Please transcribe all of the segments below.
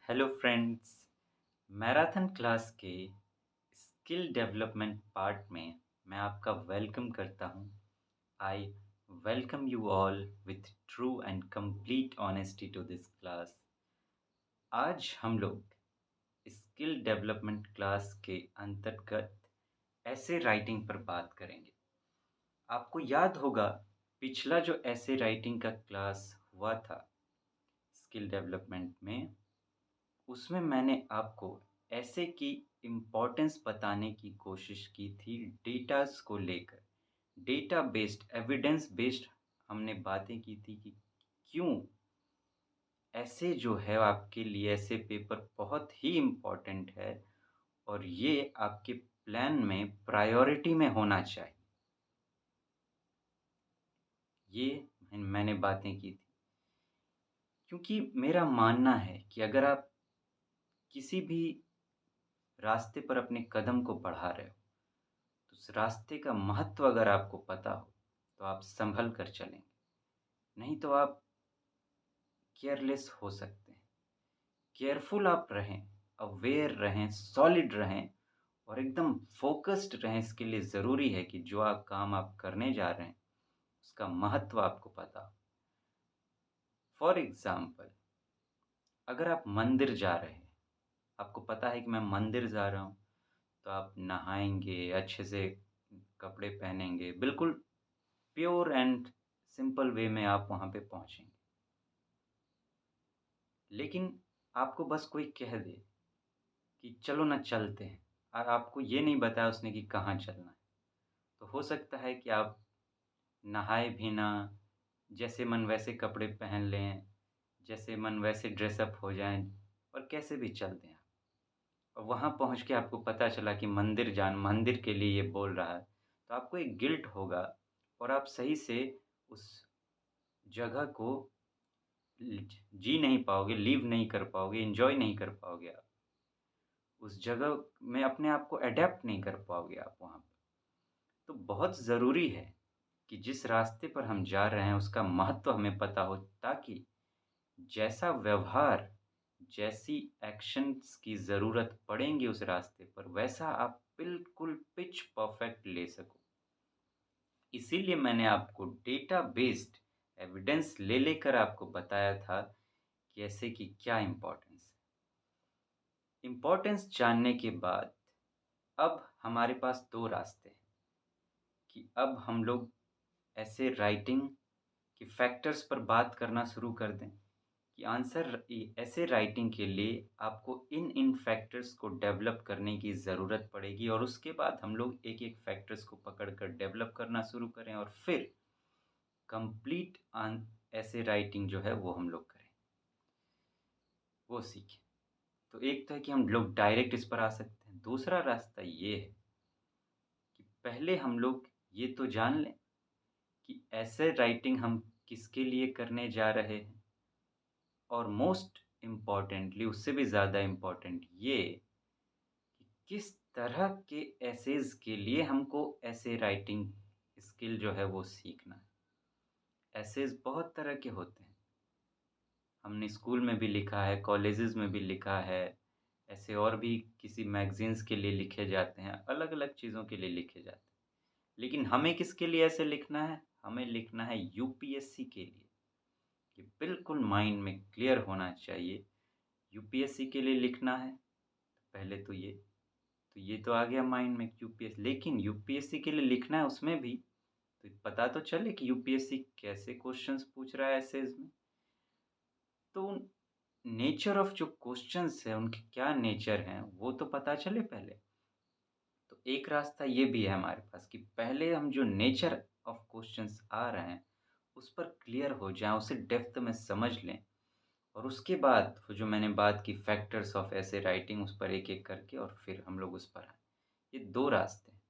Hello friends. Marathon class के skill development part में मैं आपका वेलकम करता हूं। I welcome you all with true and complete honesty to this class. आज हम लोग स्किल डेवलपमेंट क्लास के अंतर्गत ऐसे राइटिंग पर बात करेंगे। आपको याद होगा पिछला जो ऐसे राइटिंग का क्लास हुआ था स्किल डेवलपमेंट में, उसमें मैंने आपको ऐसे की इम्पोर्टेंस बताने की कोशिश की थी डेटास को लेकर। डेटा बेस्ड एविडेंस बेस्ड हमने बातें की थी कि क्यों ऐसे जो है आपके लिए ऐसे पेपर बहुत ही इम्पोर्टेंट है और ये आपके प्लान में प्रायोरिटी में होना चाहिए। ये मैंने बातें की थी क्योंकि मेरा मानना है कि अगर आप किसी भी रास्ते पर अपने कदम को बढ़ा रहे हो तो उस रास्ते का महत्व अगर आपको पता हो तो आप संभल कर चलेंगे, नहीं तो आप केयरलेस हो सकते हैं। केयरफुल आप रहें, अवेयर रहें, सॉलिड रहें और एकदम फोकस्ड रहें। इसके लिए ज़रूरी है कि जो आप काम आप करने जा रहे हैं उसका महत्व आपको पता हो। फॉर एग्ज़ाम्पल, अगर आप मंदिर जा रहे हैं, आपको पता है कि मैं मंदिर जा रहा हूँ, तो आप नहाएँगे, अच्छे से कपड़े पहनेंगे, बिल्कुल प्योर एंड सिंपल वे में आप वहाँ पे पहुँचेंगे। लेकिन आपको बस कोई कह दे कि चलो ना चलते हैं, और आपको ये नहीं बताया उसने कि कहाँ चलना है, तो हो सकता है कि आप नहाए भी ना, जैसे मन वैसे कपड़े पहन लें, जैसे मन वैसे ड्रेसअप हो जाएँ और कैसे भी चल दें आप। और वहाँ पहुँच के आपको पता चला कि मंदिर के लिए ये बोल रहा है, तो आपको एक गिल्ट होगा और आप सही से उस जगह को जी नहीं पाओगे, लीव नहीं कर पाओगे, एन्जॉय नहीं कर पाओगे आप। उस जगह में अपने आप को एडैप्ट नहीं कर पाओगे आप वहाँ पे। तो बहुत ज़रूरी है कि जिस रास्ते पर हम जा रहे हैं उसका महत्व हमें पता हो, ताकि जैसा व्यवहार, जैसी एक्शन्स की ज़रूरत पड़ेंगी उस रास्ते पर, वैसा आप बिल्कुल पिच परफेक्ट ले सको। इसीलिए मैंने आपको डेटा बेस्ड एविडेंस ले लेकर आपको बताया था कि ऐसे की क्या इम्पोर्टेंस है। इम्पोर्टेंस जानने के बाद अब हमारे पास 2 रास्ते हैं कि अब हम लोग ऐसे राइटिंग के फैक्टर्स पर बात करना शुरू कर दें कि ऐसे राइटिंग के लिए आपको इन फैक्टर्स को डेवलप करने की ज़रूरत पड़ेगी, और उसके बाद हम लोग एक-एक फैक्टर्स को पकड़ कर डेवलप करना शुरू करें और फिर कंप्लीट ऐसे राइटिंग जो है वो हम लोग करें, वो सीखें। तो एक तो है कि हम लोग डायरेक्ट इस पर आ सकते हैं। दूसरा रास्ता ये है कि पहले हम लोग ये तो जान लें कि ऐसे राइटिंग हम किसके लिए करने जा रहे हैं, और मोस्ट इम्पॉर्टेंटली, उससे भी ज़्यादा इम्पॉर्टेंट ये कि किस तरह के एसेज़ के लिए हमको ऐसे राइटिंग स्किल जो है वो सीखना है। एसेज़ बहुत तरह के होते हैं। हमने स्कूल में भी लिखा है, कॉलेजेस में भी लिखा है, ऐसे और भी किसी मैगज़ीन्स के लिए लिखे जाते हैं, अलग-अलग चीज़ों के लिए लिखे जाते हैं। लेकिन हमें किसके लिए ऐसे लिखना है? हमें लिखना है यूपीएससी के लिए। ये बिल्कुल माइंड में क्लियर होना चाहिए। यूपीएससी के लिए लिखना है, पहले तो ये तो आ गया माइंड में यूपीएससी। लेकिन यूपीएससी के लिए लिखना है उसमें भी, तो पता तो चले कि यूपीएससी कैसे क्वेश्चंस पूछ रहा है एसेज में। तो नेचर ऑफ जो क्वेश्चंस है उनके क्या नेचर हैं वो तो पता चले पहले। तो एक रास्ता ये भी है हमारे पास कि पहले हम जो नेचर ऑफ क्वेश्चंस आ रहे हैं उस पर क्लियर हो जाएं, उसे डेप्थ में समझ लें, और उसके बाद वो जो मैंने बात की फैक्टर्स ऑफ ऐसे राइटिंग, उस पर एक-एक करके और फिर हम लोग उस पर आएँ। ये 2 रास्ते हैं।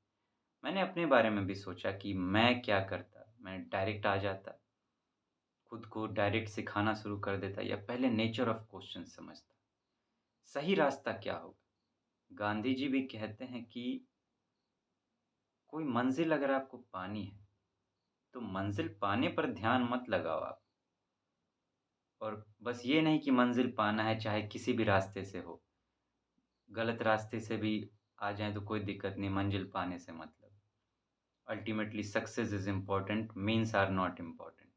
मैंने अपने बारे में भी सोचा कि मैं क्या करता? मैं डायरेक्ट आ जाता, खुद को डायरेक्ट सिखाना शुरू कर देता, या पहले नेचर ऑफ क्वेश्चन समझता। सही रास्ता क्या होगा? गांधी जी भी कहते हैं कि कोई मंज़िल अगर आपको पानी है, तो मंज़िल पाने पर ध्यान मत लगाओ आप, और बस ये नहीं कि मंज़िल पाना है चाहे किसी भी रास्ते से हो। गलत रास्ते से भी आ जाएँ तो कोई दिक्कत नहीं, मंज़िल पाने से मतलब। Ultimately success is important, means are not important.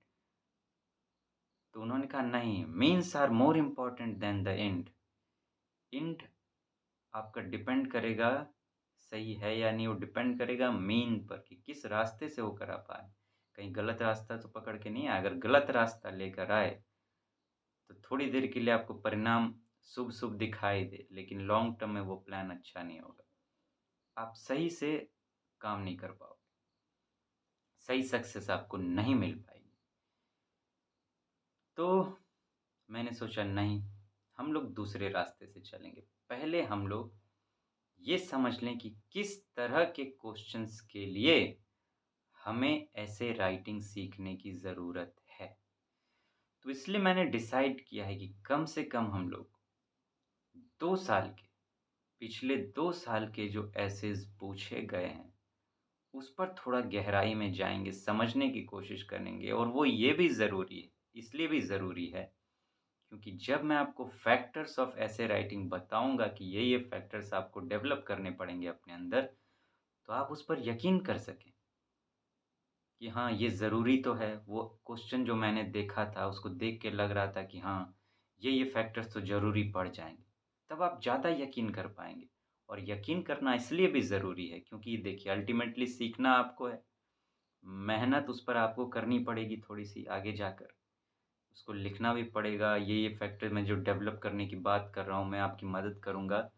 तो उन्होंने कहा नहीं, means are more important than the end. And आपका डिपेंड करेगा सही है या नहीं, वो डिपेंड करेगा मीन पर कि किस रास्ते से होकर आप आए। कहीं गलत रास्ता तो पकड़ के नहीं आए, अगर गलत रास्ता लेकर आए, तो थोड़ी देर के लिए आपको परिणाम शुभ-शुभ दिखाई दे, लेकिन लॉन्ग टर्म में वो प्लान अच्छा नहीं होगा। आप सही से काम नहीं कर पाओगे, सही सक्सेस आपको नहीं मिल पाएगी। तो मैंने सोचा नहीं, हम लोग दूसरे रास्ते से चलेंगे। पहले हम लोग ये समझ लें कि किस तरह के क्वेश्चंस के लिए हमें ऐसे राइटिंग सीखने की ज़रूरत है। तो इसलिए मैंने डिसाइड किया है कि कम से कम हम लोग 2 साल के, पिछले 2 साल के जो एसेज़ पूछे गए हैं, उस पर थोड़ा गहराई में जाएँगे, समझने की कोशिश करेंगे और वो ये भी ज़रूरी है, इसलिए भी ज़रूरी है क्योंकि जब मैं आपको फैक्टर्स ऑफ एसे राइटिंग बताऊँगा कि ये फैक्टर्स आपको डेवलप करने पड़ेंगे अपने अंदर, तो आप उस पर यकीन कर सकें कि हाँ, ये ज़रूरी तो है। वो क्वेश्चन जो मैंने देखा था, उसको देख के लग रहा था कि हाँ, ये फैक्टर्स तो ज़रूरी पड़ जाएँगे। तब आप ज़्यादा यकीन कर पाएँगे और यकीन करना इसलिए भी ज़रूरी है क्योंकि देखिए अल्टीमेटली सीखना आपको है। मेहनत उस पर आपको करनी पड़ेगी थोड़ी-सी आगे जाकर। उसको लिखना भी पड़ेगा, ये फैक्टर मैं जो डेवलप करने की बात कर रहा हूँ, मैं आपकी मदद करूँगा।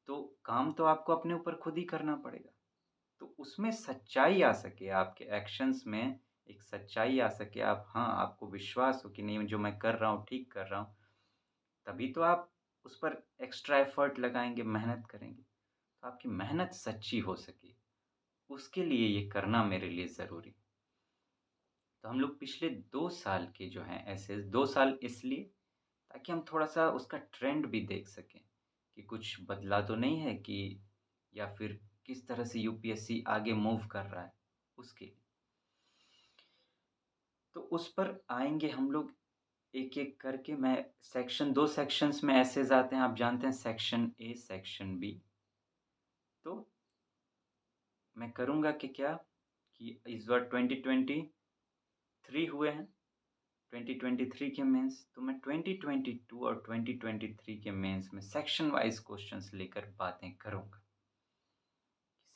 तो काम तो आपको अपने ऊपर खुद ही करना पड़ेगा। तो उसमें सच्चाई आ सके, आपके एक्शंस में एक सच्चाई आ सके, आप हाँ, आपको विश्वास हो कि नहीं जो मैं कर रहा हूँ, ठीक कर रहा हूँ, तभी तो आप उस पर एक्स्ट्रा एफ़र्ट लगाएँगे, मेहनत करेंगे। तो आपकी मेहनत सच्ची हो सके, उसके लिए ये करना मेरे लिए ज़रूरी। तो हम लोग पिछले 2 साल के जो हैं ऐसे 2 साल इसलिए ताकि हम थोड़ा-सा उसका ट्रेंड भी देख सकें, कि कुछ बदला तो नहीं है कि या फिर किस तरह से यूपीएससी आगे मूव कर रहा है, उसके लिए। तो उस पर आएँगे हम लोग एक-एक करके मैं सेक्शन 2 सेक्शंस में एसेज़ आते हैं, आप जानते हैं सेक्शन ए, सेक्शन बी। तो मैं करूँगा कि क्या कि इस बार 2023 हुए हैं, 2023 के मेंस, तो मैं 2022 और 2023 के मेंस में सेक्शन वाइज़ क्वेश्चंस लेकर बातें करूँगा।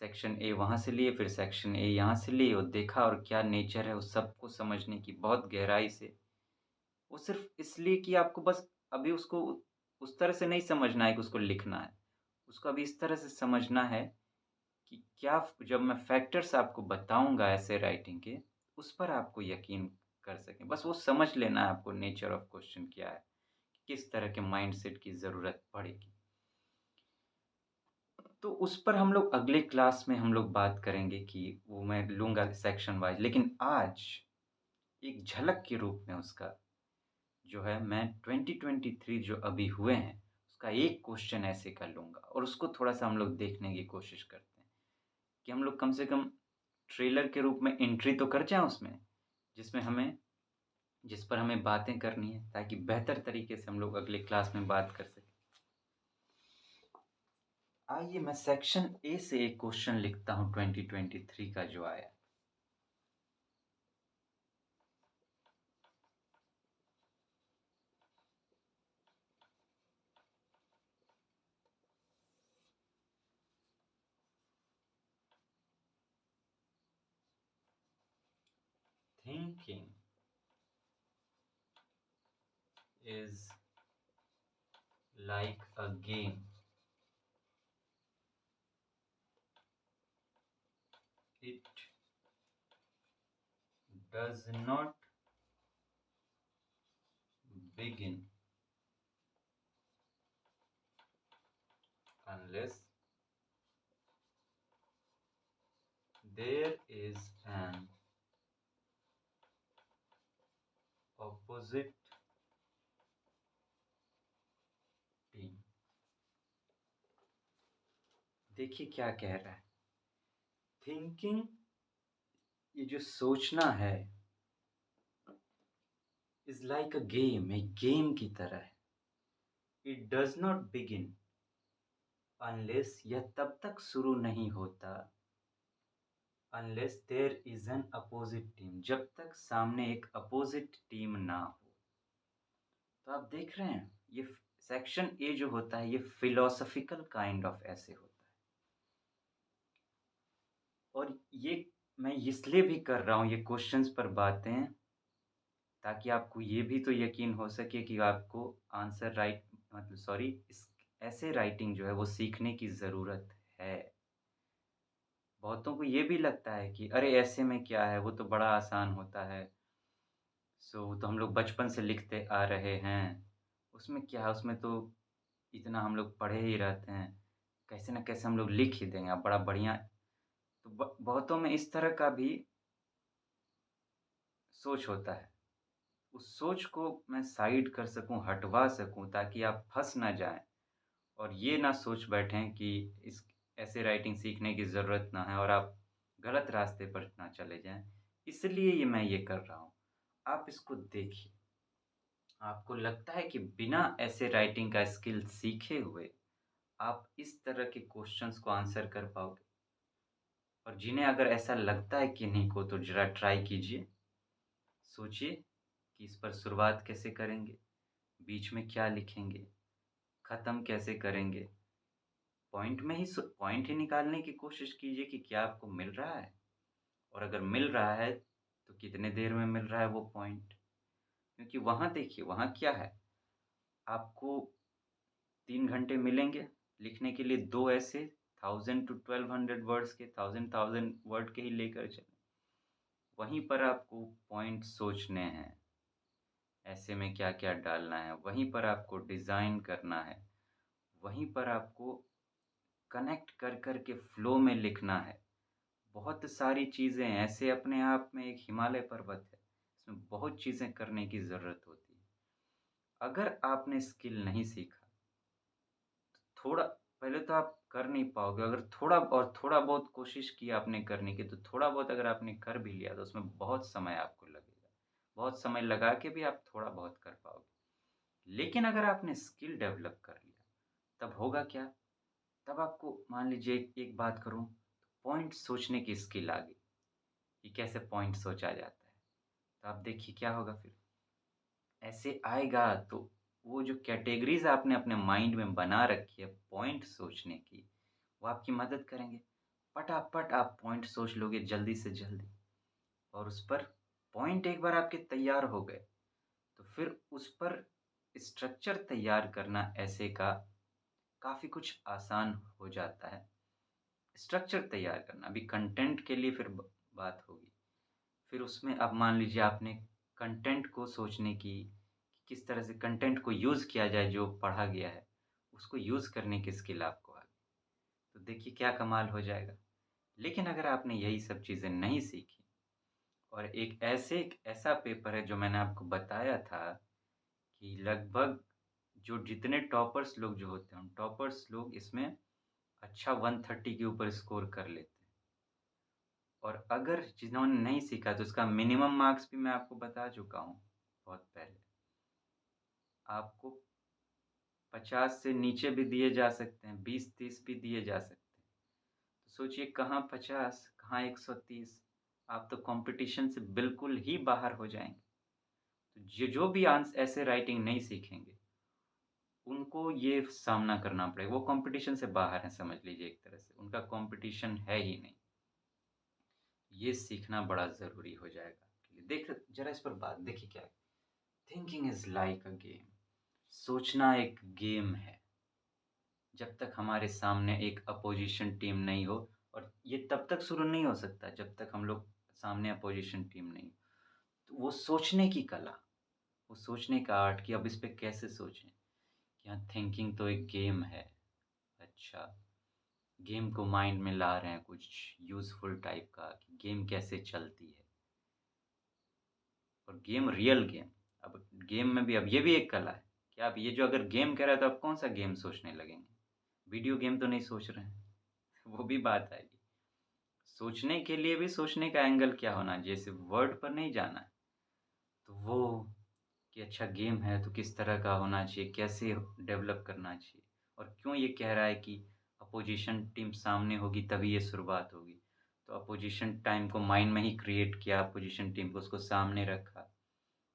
सेक्शन ए वहाँ से लिए, फिर सेक्शन ए यहाँ से लिए और देखा और क्या नेचर है उस सबको समझने की बहुत गहराई से। वो सिर्फ़ इसलिए कि आपको बस अभी उसको उस तरह से नहीं समझना है कि उसको लिखना है। उसको अभी इस तरह से समझना है कि क्या जब मैं फैक्टर्स आपको बताऊँगा ऐसे राइटिंग के, उस पर आपको यकीन कर सकें। बस वो समझ लेना है आपको नेचर ऑफ क्वेश्चन क्या है, किस तरह के माइंडसेट की ज़रूरत पड़ेगी। तो उस पर हम लोग अगले क्लास में हम लोग बात करेंगे कि वो मैं लूँगा सेक्शन वाइज़। लेकिन आज एक झलक के रूप में उसका जो है मैं 2023 जो अभी हुए हैं, उसका एक क्वेश्चन ऐसे कर लूँगा और उसको थोड़ा-सा हम लोग देखने की कोशिश करते हैं, कि हम लोग कम से कम ट्रेलर के रूप में एंट्री तो कर जाएँ उसमें, जिसमें हमें जिस पर हमें बातें करनी है, ताकि बेहतर तरीके से हम लोग अगले क्लास में बात कर सकें। आइए मैं सेक्शन ए से एक क्वेश्चन लिखता हूँ 2023 का जो आया। Thinking is like a game. It does not begin unless there is an opposite team. देखिए क्या कह रहा है। थिंकिंग ये जो सोचना है, इज़ लाइक अ गेम, एक गेम की तरह है। It does not begin unless, यह तब तक शुरू नहीं होता unless there is an opposite team, जब तक सामने एक अपोज़िट टीम ना हो। तो आप देख रहे हैं, ये सेक्शन ए जो होता है, ये फिलोसॉफिकल काइंड ऑफ ऐसे होता है। और ये मैं इसलिए भी कर रहा हूँ ये क्वेश्चंस पर बातें, ताकि आपको ये भी तो यकीन हो सके कि आपको आंसर राइट, मतलब सॉरी, इस ऐसे राइटिंग जो है वो सीखने की ज़रूरत है। बहुतों को ये भी लगता है कि अरे ऐसे में क्या है, वो तो बड़ा आसान होता है। वो तो हम लोग बचपन से लिखते आ रहे हैं। उसमें क्या है, उसमें तो इतना हम लोग पढ़े ही रहते हैं। कैसे न कैसे हम लोग लिख ही देंगे, अब बड़ा बढ़िया। तो ब बहुतों में इस तरह का भी सोच होता है। उस सोच को मैं साइड कर सकूँ, हटवा सकूँ, ताकि आप फँस ना जाएँ और ये ना सोच बैठें कि इस ऐसे राइटिंग सीखने की ज़रूरत ना है और आप गलत रास्ते पर ना चले जाएँ। इसलिए मैं ये कर रहा हूँ। आप इसको देखिए। आपको लगता है कि बिना ऐसे राइटिंग का स्किल सीखे हुए आप इस तरह के क्वेश्चंस को आंसर कर पाओगे? और जिन्हें अगर ऐसा लगता है कि नहीं को, तो ज़रा ट्राई कीजिए। सोचिए कि इस पर शुरुआत कैसे करेंगे? बीच में क्या लिखेंगे? ख़त्म कैसे करेंगे? पॉइंट ही निकालने की कोशिश कीजिए कि क्या आपको मिल रहा है? और अगर मिल रहा है, तो कितने देर में मिल रहा है वो पॉइंट? क्योंकि वहाँ देखिए, वहाँ क्या है, आपको 3 घंटे मिलेंगे लिखने के लिए 2 ऐसे 1000 टू 1200 वर्ड्स के, 1000 वर्ड के ही लेकर चलें। वहीं पर आपको पॉइंट सोचने हैं, ऐसे में क्या-क्या डालना है, वहीं पर आपको डिज़ाइन करना है, वहीं पर आपको कनेक्ट कर के फ्लो में लिखना है। बहुत सारी चीज़ें हैं, ऐसे अपने आप में एक हिमालय पर्वत है, इसमें बहुत चीज़ें करने की ज़रूरत होती है। अगर आपने स्किल नहीं सीखा, थोड़ा पहले तो आप कर नहीं पाओगे, अगर थोड़ा बहुत कोशिश की आपने करने की, तो थोड़ा बहुत अगर आपने कर भी लिया, तो उसमें बहुत समय आपको लगेगा। बहुत समय लगा के भी आप थोड़ा बहुत कर पाओगे। लेकिन अगर आपने स्किल डेवलप कर लिया, तब होगा क्या? तब आपको मान लीजिए एक बात करूँ, पॉइंट सोचने की स्किल आ गई, कि कैसे पॉइंट सोचा जाता है। तो आप देखिए क्या होगा फिर? ऐसे आएगा तो वो जो कैटेगरीज़ आपने अपने माइंड में बना रखी है पॉइंट सोचने की, वो आपकी मदद करेंगे। फटाफट आप पॉइंट सोच लोगे जल्दी से जल्दी, और उस पर पॉइंट एक बार आपके तैयार हो गए, तो फिर उस पर स्ट्रक्चर तैयार करना ऐसे का काफ़ी कुछ आसान हो जाता है। स्ट्रक्चर तैयार करना, अभी कंटेंट के लिए फिर ब बात होगी। फिर उसमें अब मान लीजिए आपने कंटेंट को सोचने की, कि किस तरह से कंटेंट को यूज़ किया जाए जो पढ़ा गया है, उसको यूज़ करने की स्किल आपको आ गई। तो देखिए क्या कमाल हो जाएगा। लेकिन अगर आपने यही सब चीज़ें नहीं सीखी, और एक ऐसा पेपर है जो मैंने आपको बताया था कि लगभग जो जितने टॉपर्स लोग जो होते हैं, टॉपर्स लोग इसमें अच्छा 130 के ऊपर स्कोर कर लेते हैं। और अगर जिन्होंने नहीं सीखा, तो उसका मिनिमम मार्क्स भी मैं आपको बता चुका हूँ बहुत पहले। आपको 50 से नीचे भी दिए जा सकते हैं, 20-30 भी दिए जा सकते हैं। तो सोचिए, कहाँ 50, कहाँ 130, आप तो कॉम्पिटिशन से बिल्कुल ही बाहर हो जाएँगे। तो जो भी ऐसे राइटिंग नहीं सीखेंगे, उनको ये सामना करना पड़ेगा। वो कॉम्पिटिशन से बाहर हैं, समझ लीजिए एक तरह से, उनका कॉम्पिटिशन है ही नहीं। ये सीखना बड़ा ज़रूरी हो जाएगा आपके लिए। देख ज़रा इस पर बात देखिए क्या है। Thinking is like a game. सोचना एक गेम है। जब तक हमारे सामने एक अपोज़िशन टीम नहीं हो, और ये तब तक शुरू नहीं हो सकता जब तक हम लोग सामने अपोज़िशन टीम नहीं हो। तो वो सोचने की कला, वो सोचने का आर्ट कि अब इस पे कैसे सोचें? कि हाँ, थिंकिंग तो एक गेम है। अच्छा, गेम को माइंड में ला रहे हैं कुछ यूज़फुल टाइप का, कि गेम कैसे चलती है। और गेम, रियल गेम। अब गेम में भी अब ये भी एक कला है कि आप ये जो अगर गेम कह रहे हैं, तो आप कौन-सा गेम सोचने लगेंगे? वीडियो गेम तो नहीं सोच रहे हैं। वो भी बात आएगी। सोचने के लिए भी सोचने का एंगल क्या होना चाहिए, सिर्फ़ वर्ड पर नहीं जाना है। तो वो कि अच्छा गेम है तो किस तरह का होना चाहिए, कैसे डेवलप करना चाहिए और क्यों ये कह रहा है कि अपोजिशन टीम सामने होगी तभी ये शुरुआत होगी। तो अपोजिशन टाइम को माइंड में ही क्रिएट किया, अपोजिशन टीम को उसको सामने रखा,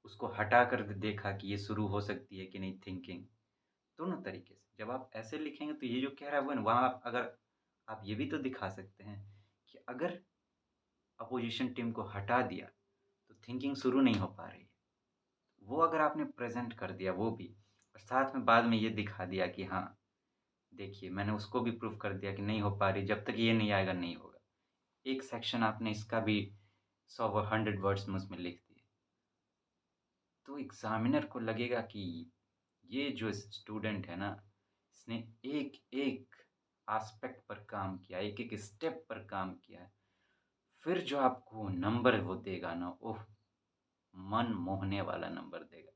उसको हटा कर देखा कि ये शुरू हो सकती है कि नहीं थिंकिंग, दोनों तरीके से। जब आप ऐसे लिखेंगे तो ये जो कह रहा है वो ना वहाँ आप अगर आप ये भी तो दिखा सकते हैं कि अगर अपोजिशन टीम को हटा दिया तो थिंकिंग शुरू नहीं हो पा रही है। वो अगर आपने प्रेज़ेंट कर दिया वो भी और साथ में बाद में ये दिखा दिया कि हाँ, देखिए मैंने उसको भी प्रूव कर दिया कि नहीं हो पा रही, जब तक ये नहीं आएगा नहीं होगा। एक सेक्शन आपने इसका भी 100 व 100 वर्ड्स में उसमें लिख दिए। तो एग्ज़ामिनर को लगेगा कि ये जो स्टूडेंट है ना, इसने एक-एक एस्पेक्ट पर काम किया, एक-एक स्टेप पर काम किया है। फिर जो आपको नंबर वो देगा ना, ओह! मन मोहने वाला नंबर देगा।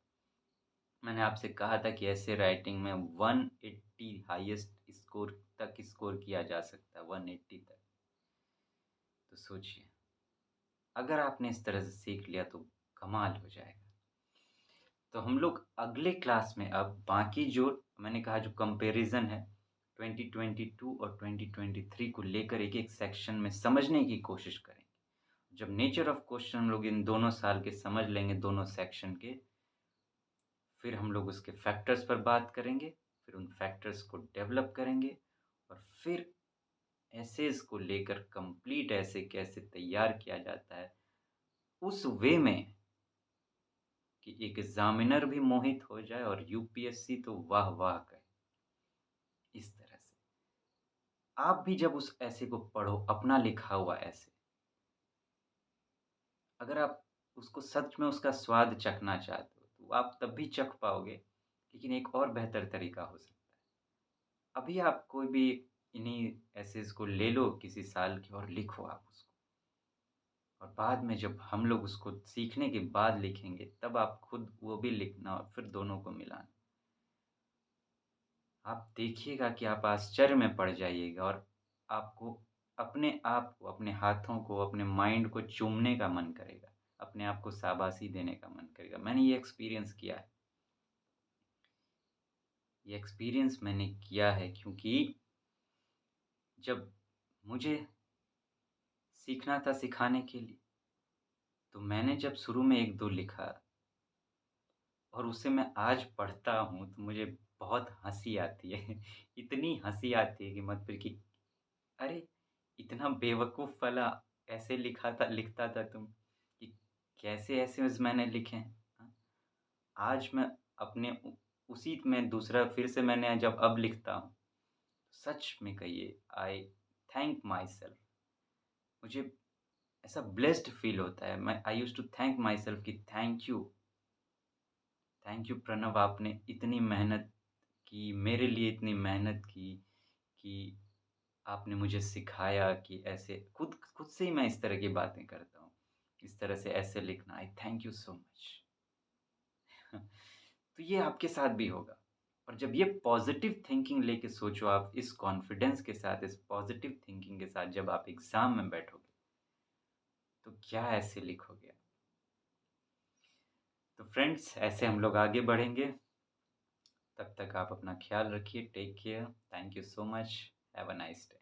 मैंने आपसे कहा था कि ऐसे राइटिंग में 180 हाईएस्ट स्कोर तक स्कोर किया जा सकता है, 180 तक। तो सोचिए, अगर आपने इस तरह से सीख लिया तो कमाल हो जाएगा। तो हम लोग अगले क्लास में अब बाकी जो मैंने कहा जो कंपैरिज़न है 2022 और 2023 को लेकर एक-एक सेक्शन में समझने की कोशिश करेंगे। जब नेचर ऑफ क्वेश्चन हम लोग इन दोनों साल के समझ लेंगे, दोनों सेक्शन के, फिर हम लोग उसके फैक्टर्स पर बात करेंगे, फिर उन फैक्टर्स को डेवलप करेंगे और फिर एसेज़ को लेकर कंप्लीट ऐसे कैसे तैयार किया जाता है, उस वे में कि एक एग्ज़ामिनर भी मोहित हो जाए और यूपीएससी तो वाह-वाह कहे, इस तरह से। आप भी जब उस ऐसे को पढ़ो, अपना लिखा हुआ ऐसे, अगर आप उसको सच में उसका स्वाद चखना चाहते हो, तो आप तब भी चख पाओगे, लेकिन एक और बेहतर तरीका हो सकता है। अभी आप कोई भी इन्हीं एसेज़ को ले लो किसी साल के और लिखो आप उसको और बाद में जब हम लोग उसको सीखने के बाद लिखेंगे, तब आप खुद वो भी लिखना और फिर दोनों को मिलाना। आप देखिएगा कि आप आश्चर्य में पड़ जाइएगा और आपको अपने आप को, अपने हाथों को, अपने माइंड को चूमने का मन करेगा, अपने आप को शाबाशी देने का मन करेगा। मैंने ये एक्सपीरियंस किया है। ये एक्सपीरियंस मैंने किया है क्योंकि जब मुझे सीखना था सिखाने के लिए, तो मैंने जब शुरू में 1-2 लिखा और उसे मैं आज पढ़ता हूँ, तो मुझे बहुत हँसी आती है। इतनी हँसी आती है कि मत पूछिए कि अरे! इतना बेवकूफ़ वाला ऐसे लिखता था तुम कि कैसे ऐसे मैंने लिखे हैं, हाँ? आज मैं अपने उसी में दूसरा फिर से मैंने जब अब लिखता हूँ, सच में कहिए आई थैंक मायसेल्फ मुझे ऐसा ब्लेस्ड फ़ील होता है। मैं I used to thank myself कि थैंक यू प्रणव आपने इतनी मेहनत की, मेरे लिए इतनी मेहनत की कि आपने मुझे सिखाया कि ऐसे खुद खुद से ही मैं इस तरह की बातें करता हूँ। इस तरह से ऐसे लिखना आई थैंक यू सो मच। तो ये आपके साथ भी होगा और जब ये पॉज़िटिव थिंकिंग लेके सोचो आप इस कॉन्फिडेंस के साथ, इस पॉज़िटिव थिंकिंग के साथ जब आप एग्ज़ाम में बैठोगे, तो क्या ऐसे लिखोगे? तो फ्रेंड्स ऐसे हम लोग आगे बढ़ेंगे। तब तक आप अपना ख़्याल रखिए। Take care. Thank you so much. Have a nice day.